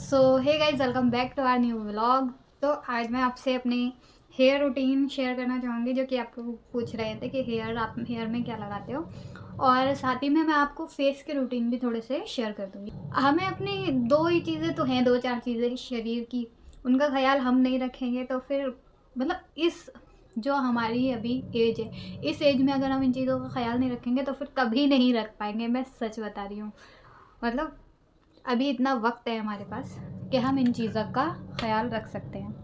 So hey guys, welcome back to our new vlog. तो आज मैं आपसे अपनी हेयर रूटीन शेयर करना चाहूँगी, जो कि आप लोग पूछ रहे थे कि आप हेयर में क्या लगाते हो। और साथ ही में मैं आपको फेस के रूटीन भी थोड़े से शेयर कर दूँगी। हमें अपनी दो ही चीज़ें तो हैं, दो चार चीज़ें शरीर की, उनका ख्याल हम नहीं रखेंगे तो फिर मतलब इस जो हमारी अभी एज है, इस एज में अगर हम इन चीज़ों का ख्याल नहीं रखेंगे तो फिर कभी नहीं रख पाएंगे। मैं सच बता रही हूँ। मतलब अभी इतना वक्त है हमारे पास कि हम इन चीज़ों का ख्याल रख सकते हैं।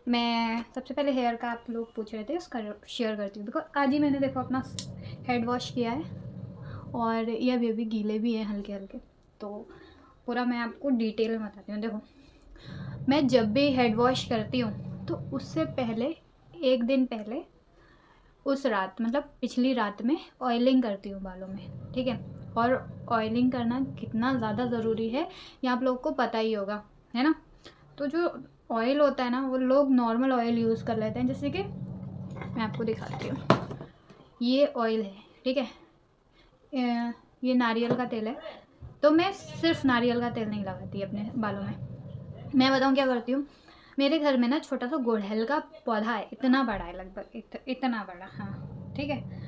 मैं सबसे पहले हेयर का आप लोग पूछ रहे थे, उसका शेयर करती हूँ। बिकॉज आज ही मैंने देखो अपना हेड वॉश किया है और ये अभी गीले भी हैं हल्के हल्के। तो पूरा मैं आपको डिटेल में बताती हूँ। देखो, मैं जब भी हेड वॉश करती हूँ तो उससे पहले, एक दिन पहले, उस रात मतलब पिछली रात में ऑयलिंग करती हूँ बालों में, ठीक है। और ऑयलिंग करना कितना ज़्यादा ज़रूरी है ये आप लोगों को पता ही होगा, है ना। तो जो ऑयल होता है ना, वो लोग नॉर्मल ऑयल यूज़ कर लेते हैं। जैसे कि मैं आपको दिखाती हूँ, ये ऑयल है, ठीक है। ये नारियल का तेल है। तो मैं सिर्फ नारियल का तेल नहीं लगाती अपने बालों में। मैं बताऊँ क्या करती हूँ। मेरे घर में ना छोटा सा गुड़हल का पौधा है, इतना बड़ा है, लगभग इतना बड़ा, हाँ ठीक है।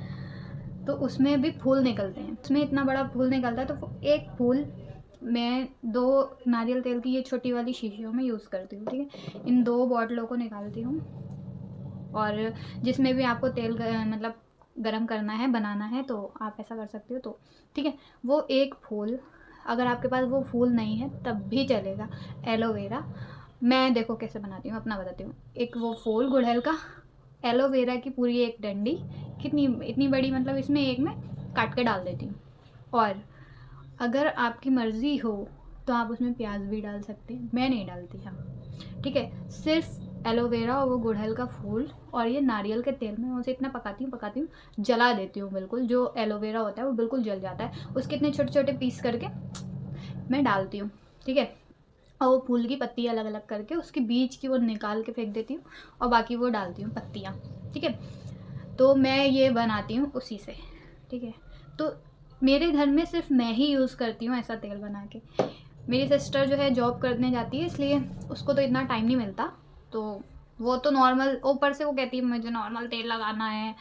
तो उसमें भी फूल निकलते हैं, उसमें इतना बड़ा फूल निकलता है। तो एक फूल मैं दो नारियल तेल की ये छोटी वाली शीशियों में यूज़ करती हूँ, ठीक है। इन दो बॉटलों को निकालती हूँ और जिसमें भी आपको तेल मतलब गरम करना है, बनाना है, तो आप ऐसा कर सकते हो। तो ठीक है, वो एक फूल, अगर आपके पास वो फूल नहीं है तब भी चलेगा, एलोवेरा। मैं देखो कैसे बनाती हूँ, अपना बताती हूँ। एक वो फूल गुड़हल का, एलोवेरा की पूरी एक डंडी, कितनी इतनी बड़ी, मतलब इसमें एक में काट के डाल देती हूँ। और अगर आपकी मर्ज़ी हो तो आप उसमें प्याज भी डाल सकते हैं, मैं नहीं डालती। हाँ ठीक है, सिर्फ एलोवेरा और वो गुड़हल का फूल और ये नारियल के तेल में उसे इतना पकाती हूँ, जला देती हूँ बिल्कुल। जो एलोवेरा होता है वो बिल्कुल जल जाता है, उसके इतने छोटे छोटे पीस करके मैं डालती हूँ, ठीक है। और वो फूल की पत्ती अलग अलग करके उसके बीच की वो निकाल के फेंक देती हूँ और बाकी वो डालती हूँ पत्तियाँ, ठीक है। तो मैं ये बनाती हूँ उसी से, ठीक है। तो मेरे घर में सिर्फ मैं ही यूज़ करती हूँ ऐसा तेल बना के। मेरी सिस्टर जो है जॉब करने जाती है, इसलिए उसको तो इतना टाइम नहीं मिलता। तो वो तो नॉर्मल, ऊपर से वो कहती है मुझे नॉर्मल तेल लगाना है।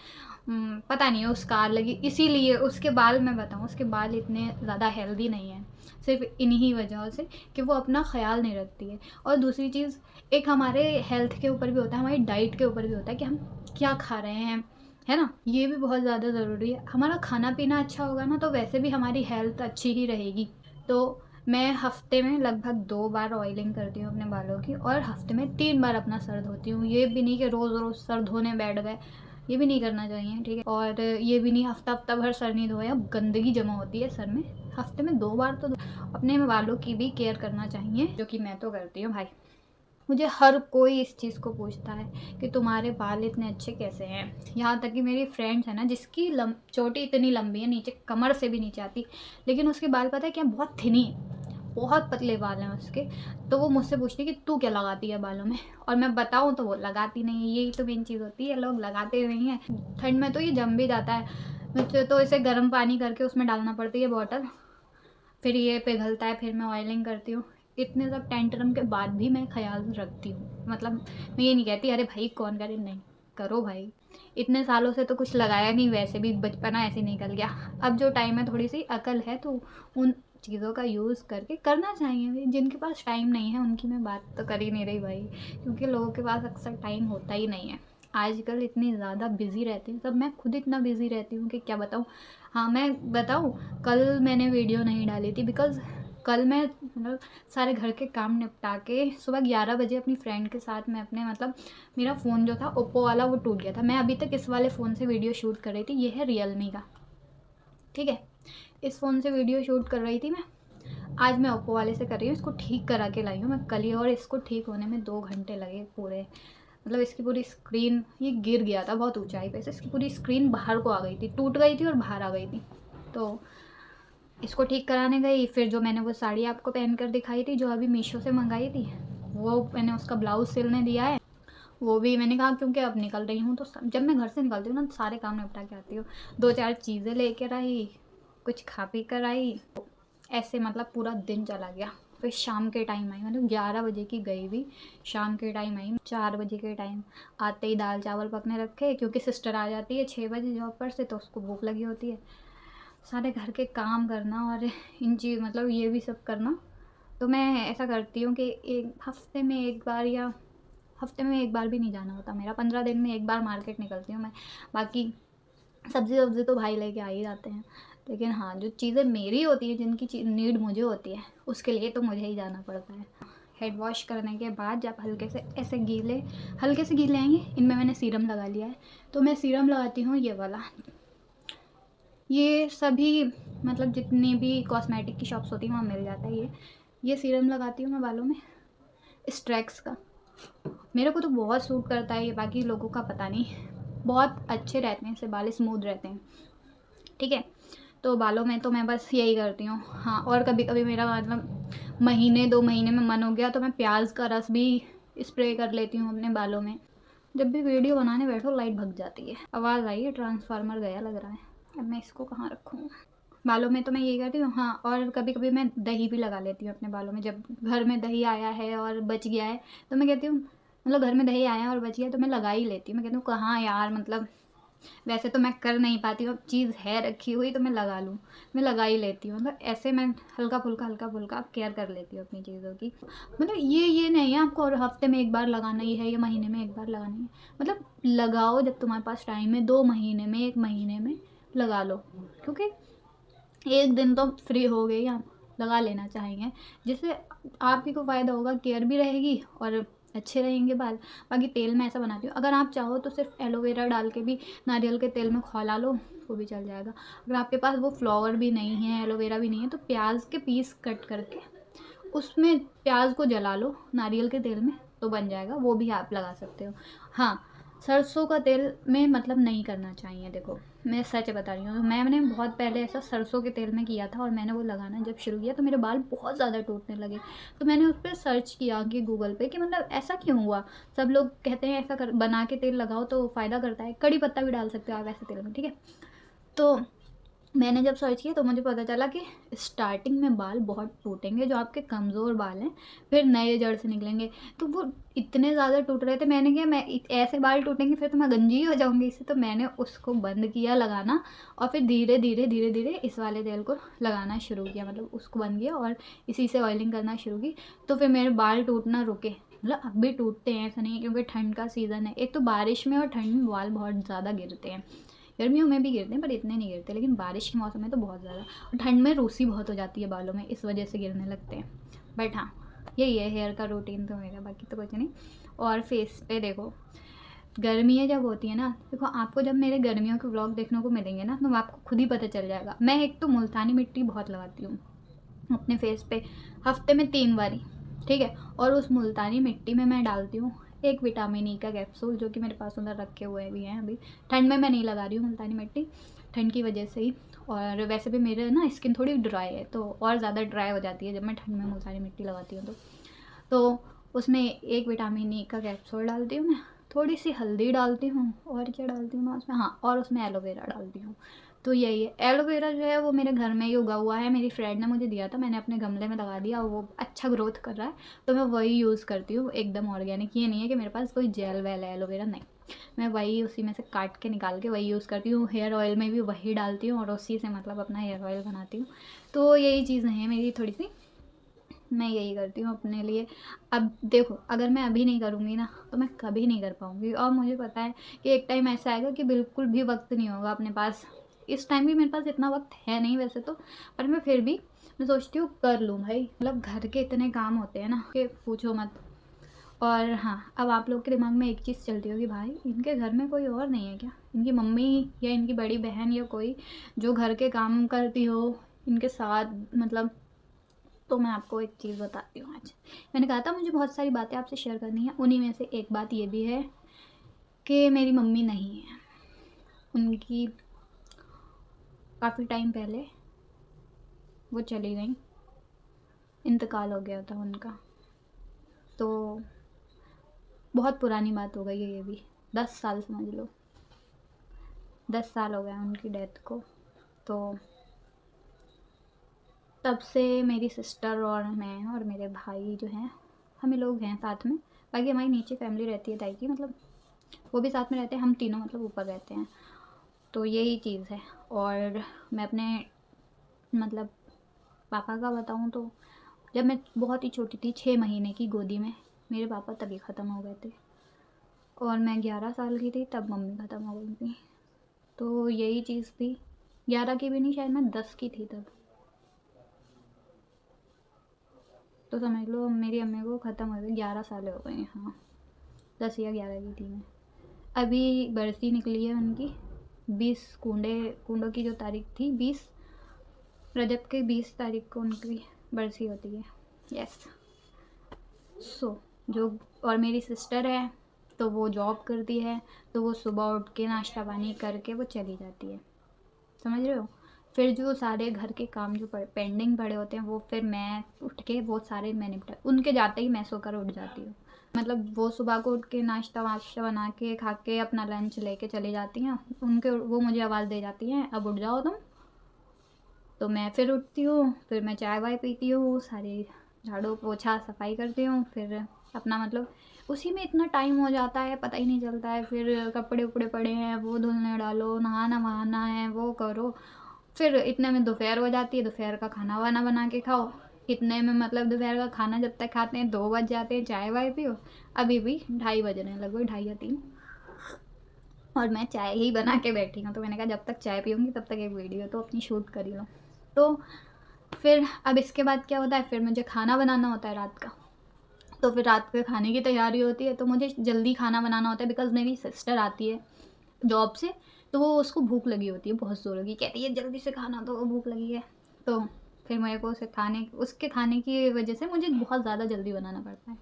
पता नहीं है उसका अलग ही, इसीलिए उसके बाल, मैं बताऊँ, उसके बाल इतने ज़्यादा हेल्दी नहीं है, सिर्फ इन्हीं वजह से कि वो अपना ख्याल नहीं रखती है। और दूसरी चीज़, एक हमारे हेल्थ के ऊपर भी होता है, हमारी डाइट के ऊपर भी होता है कि हम क्या खा रहे हैं, है ना। ये भी बहुत ज़्यादा ज़रूरी है। हमारा खाना पीना अच्छा होगा ना, तो वैसे भी हमारी हेल्थ अच्छी ही रहेगी। तो मैं हफ्ते में लगभग 2 बार ऑयलिंग करती हूँ अपने बालों की, और हफ्ते में 3 बार अपना सर धोती हूँ। ये भी नहीं कि रोज़ रोज़ सर धोने बैठ गए, ये भी नहीं करना चाहिए, ठीक है। और ये भी नहीं हफ्ता हफ्ता भर सर नहीं धोया, गंदगी जमा होती है सर में। हफ्ते में 2 बार तो अपने बालों की भी केयर करना चाहिए, जो कि मैं तो करती हूँ भाई। मुझे हर कोई इस चीज़ को पूछता है कि तुम्हारे बाल इतने अच्छे कैसे हैं। यहाँ तक कि मेरी फ्रेंड्स है ना, जिसकी चोटी इतनी लंबी है, नीचे कमर से भी नीचे आती, लेकिन उसके बाल पता है क्या, बहुत थिनी, बहुत पतले बाल हैं उसके। तो वो मुझसे पूछती है कि तू क्या लगाती है बालों में, और मैं बताऊँ तो वो लगाती नहीं है। यही तो मेन चीज़ होती है, लोग लगाते नहीं हैं। ठंड में तो ये जम भी जाता है, मुझे तो इसे गर्म पानी करके उसमें डालना पड़ती है बॉटल, फिर ये पिघलता है, फिर मैं ऑयलिंग करती हूँ। इतने सब टेंटरम के बाद भी मैं ख्याल रखती हूँ। मतलब मैं ये नहीं कहती अरे भाई कौन करे, नहीं, करो भाई। इतने सालों से तो कुछ लगाया नहीं, वैसे भी बचपना ऐसे निकल गया। अब जो टाइम है, थोड़ी सी अकल है, तो उन चीज़ों का यूज़ करके करना चाहिए। जिनके पास टाइम नहीं है उनकी मैं बात तो कर ही नहीं रही भाई, क्योंकि लोगों के पास अक्सर टाइम होता ही नहीं है। आजकल इतनी ज़्यादा बिज़ी रहती हूँ, सब मैं खुद इतना बिज़ी रहती हूँ कि क्या बताऊँ। हाँ मैं बताऊँ, कल मैंने वीडियो नहीं डाली थी बिकॉज़ कल मैं मतलब सारे घर के काम निपटा के सुबह 11 बजे अपनी फ्रेंड के साथ मैं अपने मतलब मेरा फ़ोन जो था ओप्पो वाला वो टूट गया था। मैं अभी तक इस वाले फ़ोन से वीडियो शूट कर रही थी, ये है रियलमी का, ठीक है। इस फ़ोन से वीडियो शूट कर रही थी मैं, आज मैं ओप्पो वाले से कर रही हूँ। इसको ठीक करा के लाई हूँ मैं कल ही, और इसको ठीक होने में 2 घंटे लगे पूरे। मतलब इसकी पूरी स्क्रीन, ये गिर गया था बहुत ऊंचाई पे से, इसकी पूरी स्क्रीन बाहर को आ गई थी, टूट गई थी और बाहर आ गई थी। तो इसको ठीक कराने गई, फिर जो मैंने वो साड़ी आपको पहन कर दिखाई थी, जो अभी मीशो से मंगाई थी, वो मैंने उसका ब्लाउज़ सिलने दिया है। वो भी मैंने कहा क्योंकि अब निकल रही हूँ, तो जब मैं घर से निकलती हूँ ना, तो सारे काम निपटा के आती हूँ। 2-4 चीज़ें लेकर आई, कुछ खा पी कर आई, ऐसे मतलब पूरा दिन चला गया। फिर शाम के टाइम आई, मतलब 11 बजे की गई हुई, शाम के टाइम आई, 4 बजे के टाइम आते ही दाल चावल पकने रखे, क्योंकि सिस्टर आ जाती है 6 बजे जॉब पर से, तो उसको भूख लगी होती है। सारे घर के काम करना और इन चीज़ मतलब ये भी सब करना। तो मैं ऐसा करती हूँ कि एक हफ्ते में एक बार, या हफ्ते में एक बार भी नहीं जाना होता मेरा, 15 दिन में एक बार मार्केट निकलती हूँ मैं। बाकी सब्ज़ी तो भाई लेके आ ही जाते हैं। लेकिन हाँ, जो चीज़ें मेरी होती है, जिनकी नीड मुझे होती है, उसके लिए तो मुझे ही जाना पड़ता है। हेड वॉश करने के बाद जब हल्के से ऐसे गीले आएंगे, इनमें मैंने सीरम लगा लिया है। तो मैं सीरम लगाती हूँ ये वाला। ये सभी मतलब जितनी भी कॉस्मेटिक की शॉप्स होती हैं वहाँ मिल जाता है ये सीरम लगाती हूँ मैं बालों में, स्ट्रैक्स का। मेरे को तो बहुत सूट करता है ये, बाकी लोगों का पता नहीं। बहुत अच्छे रहते हैं, इससे बाल स्मूथ रहते हैं। ठीक है, तो बालों में तो मैं बस यही करती हूँ। हाँ, और कभी कभी मेरा मतलब महीने 2 महीने में मन हो गया तो मैं प्याज का रस भी स्प्रे कर लेती हूँ अपने बालों में। जब भी वीडियो बनाने बैठो लाइट भग जाती है। आवाज़ आई है, ट्रांसफार्मर गया लग रहा है। अब मैं इसको कहाँ रखूँ? बालों में तो मैं यही करती हूँ। हाँ, और कभी कभी मैं दही भी लगा लेती हूँ अपने बालों में। जब घर में दही आया है और बच गया है तो मैं कहती हूँ, मतलब घर में दही आया है और बच गया तो मैं लगा ही लेती हूँ। मैं कहती हूँ कहाँ यार, मतलब वैसे तो मैं कर नहीं पाती हूँ, अब चीज़ है रखी हुई तो मैं लगा लूँ, मैं लगा ही लेती हूँ। मतलब ऐसे मैं हल्का फुल्का केयर कर लेती हूँ अपनी चीज़ों की। मतलब ये नहीं है आपको और हफ्ते में एक बार लगाना ही है या महीने में एक बार लगाना ही है। मतलब लगाओ जब तुम्हारे पास टाइम है, 2 महीने में, 1 महीने में लगा लो, क्योंकि एक दिन तो फ्री हो गए आप, लगा लेना चाहिए, जिससे आपकी को फ़ायदा होगा, केयर भी रहेगी और अच्छे रहेंगे बाल। बाकी तेल मैं ऐसा बनाती हूँ, अगर आप चाहो तो सिर्फ एलोवेरा डाल के भी नारियल के तेल में खौला लो, वो भी चल जाएगा। अगर आपके पास वो फ्लावर भी नहीं है, एलोवेरा भी नहीं है, तो प्याज के पीस कट करके उसमें प्याज को जला लो नारियल के तेल में, तो बन जाएगा, वो भी आप लगा सकते हो। हाँ, सरसों का तेल में मतलब नहीं करना चाहिए। देखो मैं सच बता रही हूँ, मैंने बहुत पहले ऐसा सरसों के तेल में किया था और मैंने वो लगाना जब शुरू किया तो मेरे बाल बहुत ज़्यादा टूटने लगे। तो मैंने उस पर सर्च किया कि गूगल पे कि मतलब ऐसा क्यों हुआ। सब लोग कहते हैं ऐसा कर बना के तेल लगाओ तो फ़ायदा करता है, कड़ी पत्ता भी डाल सकते हो आप ऐसे तेल में। ठीक है, तो मैंने जब सर्च किया तो मुझे पता चला कि स्टार्टिंग में बाल बहुत टूटेंगे, जो आपके कमज़ोर बाल हैं, फिर नए जड़ से निकलेंगे। तो वो इतने ज़्यादा टूट रहे थे, मैंने कहा मैं ऐसे बाल टूटेंगे फिर तो मैं गंजी हो जाऊंगी इससे। तो मैंने उसको बंद किया लगाना और फिर धीरे धीरे इस वाले तेल को लगाना शुरू किया, मतलब उसको बंद किया और इसी से ऑयलिंग करना शुरू की। तो फिर मेरे बाल टूटना रुके, मतलब अब भी टूटते हैं, ऐसा नहीं है, क्योंकि ठंड का सीज़न है। एक तो बारिश में और ठंड में बाल बहुत ज़्यादा गिरते हैं, गर्मियों में भी गिरते हैं पर इतने नहीं गिरते, लेकिन बारिश के मौसम में तो बहुत ज़्यादा। और ठंड में रूसी बहुत हो जाती है बालों में, इस वजह से गिरने लगते हैं। बट हाँ, यही है हेयर का रूटीन तो मेरा, बाकी तो कुछ नहीं। और फेस पे देखो, गर्मियाँ जब होती है ना, देखो आपको जब मेरे गर्मियों के व्लॉग देखने को मिलेंगे ना तो आपको खुद ही पता चल जाएगा। मैं एक तो मुल्तानी मिट्टी बहुत लगाती हूँ अपने फेस पे, हफ्ते में 3 बारी। ठीक है, और उस मुल्तानी मिट्टी में मैं डालती हूँ एक विटामिन ई का कैप्सूल, जो कि मेरे पास उधर रखे हुए भी हैं। अभी ठंड में मैं नहीं लगा रही हूँ मुल्तानी मिट्टी, ठंड की वजह से ही। और वैसे भी मेरे ना स्किन थोड़ी ड्राई है, तो और ज़्यादा ड्राई हो जाती है जब मैं ठंड में मुल्तानी मिट्टी लगाती हूँ तो उसमें एक विटामिन ई का कैप्सूल डालती हूँ मैं, थोड़ी सी हल्दी डालती हूँ, और क्या डालती हूँ मैं उसमें, हाँ, और उसमें एलोवेरा डालती हूँ। तो यही है, एलोवेरा जो है वो मेरे घर में ही उगा हुआ है, मेरी फ्रेंड ने मुझे दिया था, मैंने अपने गमले में लगा दिया, वो अच्छा ग्रोथ कर रहा है, तो मैं वही यूज़ करती हूँ, एकदम ऑर्गेनिक। ये नहीं है कि मेरे पास कोई जेल वेल है एलोवेरा, नहीं, मैं वही उसी में से काट के निकाल के वही यूज़ करती हूँ। हेयर ऑयल में भी वही डालती हूँ और उसी से मतलब अपना हेयर ऑयल बनाती हूँ। तो यही चीज़ें हैं मेरी थोड़ी सी, मैं यही करती हूँ अपने लिए। अब देखो, अगर मैं अभी नहीं करूँगी ना तो मैं कभी नहीं कर पाऊँगी, और मुझे पता है कि एक टाइम ऐसा आएगा कि बिल्कुल भी वक्त नहीं होगा अपने पास। इस टाइम भी मेरे पास इतना वक्त है नहीं वैसे तो, पर मैं फिर भी मैं सोचती हूँ कर लूँ भाई, मतलब घर के इतने काम होते हैं ना कि पूछो मत। और हाँ, अब आप लोग के दिमाग में एक चीज़ चलती होगी, भाई इनके घर में कोई और नहीं है क्या, इनकी मम्मी या इनकी बड़ी बहन या कोई जो घर के काम करती हो इनके साथ, मतलब। तो मैं आपको एक चीज़ बताती हूँ आज। मैंने कहा था मुझे बहुत सारी बातें आपसे शेयर करनी है, उन्हीं में से एक बात ये भी है कि मेरी मम्मी नहीं है, उनकी काफ़ी टाइम पहले वो चली गई, इंतकाल हो गया था उनका। तो बहुत पुरानी बात हो गई है ये भी, 10 साल समझ लो, 10 साल हो गए उनकी डेथ को। तो तब से मेरी सिस्टर और मैं और मेरे भाई जो हैं, हमें लोग हैं साथ में। बाकी हमारी नीचे फैमिली रहती है दाई की, मतलब वो भी साथ में रहते हैं, हम तीनों मतलब ऊपर रहते हैं। तो यही चीज़ है। और मैं अपने मतलब पापा का बताऊँ तो जब मैं बहुत ही छोटी थी, 6 महीने की, गोदी में, मेरे पापा तभी ख़त्म हो गए थे। और मैं 11 साल की थी तब मम्मी ख़त्म हो गई थी। तो यही चीज़ थी। 11 की भी नहीं, शायद मैं 10 की थी तब। तो समझ लो मेरी अम्मी को ख़त्म हो गई 11 साल हो गए। हाँ, 10 या 11 की थी मैं। अभी बरसी निकली है उनकी, 20 कुंडों की जो तारीख थी, 20 रजब के 20 तारीख को उनकी बरसी होती है। यस। सो जो, और मेरी सिस्टर है तो वो जॉब करती है, तो वो सुबह उठ के नाश्ता पानी करके वो चली जाती है, समझ रहे हो। फिर जो सारे घर के काम जो पेंडिंग पड़े होते हैं, वो फिर मैं उठ के वो सारे मैं निपटा, उनके जाते ही मैं सोकर उठ जाती हूँ। मतलब वो सुबह को उठ के नाश्ता वाश्ता बना के खा के अपना लंच लेके चली जाती हैं, उनके वो मुझे आवाज़ दे जाती हैं, अब उठ जाओ तुम। तो मैं फिर उठती हूँ, फिर मैं चाय वाय पीती हूँ, सारी झाड़ू पोछा सफाई करती हूँ, फिर अपना मतलब उसी में इतना टाइम हो जाता है, पता ही नहीं चलता है। फिर कपड़े उपड़े पड़े हैं वो धुलने डालो, नहाना वहाना है वो करो, फिर इतने में दोपहर हो जाती है, दोपहर का खाना वाना बना के खाओ। इतने में मतलब दोपहर का खाना जब तक खाते हैं 2 बज जाते हैं, चाय वाय पियो, अभी भी 2:30 बज रहे हैं, लगभग 2:30 या 3, और मैं चाय ही बना के बैठी हूँ। तो मैंने कहा जब तक चाय पीऊँगी तब तक एक वीडियो तो अपनी शूट कर ही लूँ। तो फिर अब इसके बाद क्या होता है, फिर मुझे खाना बनाना होता है रात का। तो फिर रात के खाने की तैयारी होती है, तो मुझे जल्दी खाना बनाना होता है, बिकॉज़ मेरी सिस्टर आती है जॉब से, तो वो उसको भूख लगी होती है बहुत ज़ोरों की, कहती है जल्दी से खाना दो, भूख लगी है। तो फिर मेरे को उसके खाने की वजह से मुझे बहुत ज़्यादा जल्दी बनाना पड़ता है।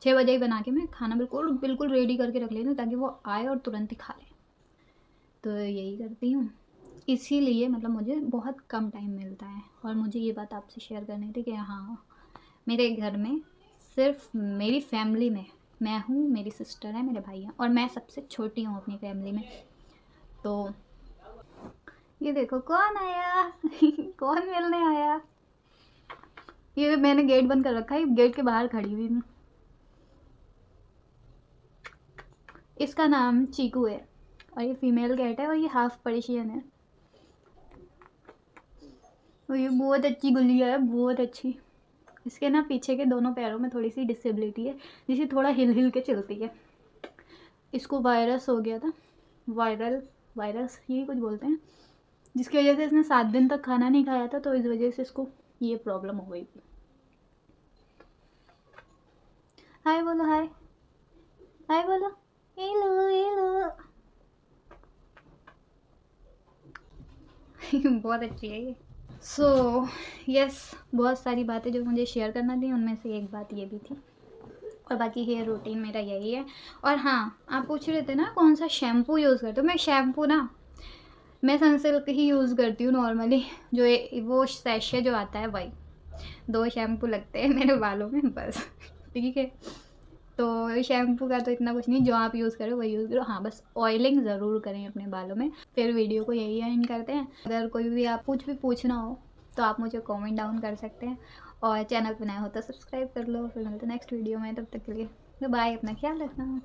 6 बजे ही बना के मैं खाना बिल्कुल बिल्कुल रेडी करके रख लेती हूँ, ताकि वो आए और तुरंत ही खा लें। तो यही करती हूँ, इसीलिए मतलब मुझे बहुत कम टाइम मिलता है। और मुझे ये बात आपसे शेयर करनी थी कि हाँ, मेरे घर में सिर्फ मेरी फैमिली में मैं हूँ, मेरी सिस्टर है, मेरे भाई हैं, और मैं सबसे छोटी हूँ अपनी फैमिली में। तो ये देखो कौन आया कौन मिलने आया। ये मैंने गेट बंद कर रखा है, गेट के बाहर खड़ी हुई हूँ। इसका नाम चीकू है, और ये फीमेल कैट है, और ये हाफ पर्शियन है, और ये बहुत अच्छी गुलिया है, बहुत अच्छी। इसके ना पीछे के दोनों पैरों में थोड़ी सी डिसेबिलिटी है, जिसे थोड़ा हिल हिल के चलती है। इसको वायरस हो गया था, वायरस यही कुछ बोलते हैं, जिसकी वजह से इसने 7 दिन तक खाना नहीं खाया था, तो इस वजह से इसको ये प्रॉब्लम हो गई थी। हाय बोलो, हाय हाय बोलो, हेलो हेलो बहुत अच्छी है ये। सो यस, बहुत सारी बातें जो मुझे शेयर करना थी, उनमें से एक बात ये भी थी। और बाकी हेयर रूटीन मेरा यही है। और हाँ, आप पूछ रहे थे ना कौन सा शैम्पू यूज़ करते हो। मैं शैम्पू ना, मैं सनसिल्क ही यूज़ करती हूँ नॉर्मली, जो वो सैशे जो आता है वही। 2 शैम्पू लगते हैं मेरे बालों में बस ठीक है। तो शैम्पू का तो इतना कुछ नहीं, जो आप यूज़ करो वही यूज़ करो। हाँ, बस ऑयलिंग ज़रूर करें अपने बालों में। फिर वीडियो को यही एंड करते हैं। अगर कोई भी आप कुछ भी पूछना हो तो आप मुझे कमेंट डाउन कर सकते हैं, और चैनल पर नया हो तो सब्सक्राइब कर लो। फिर मिलते हैं नेक्स्ट वीडियो में, तब तक के लिए बाय, अपना ख्याल रखना।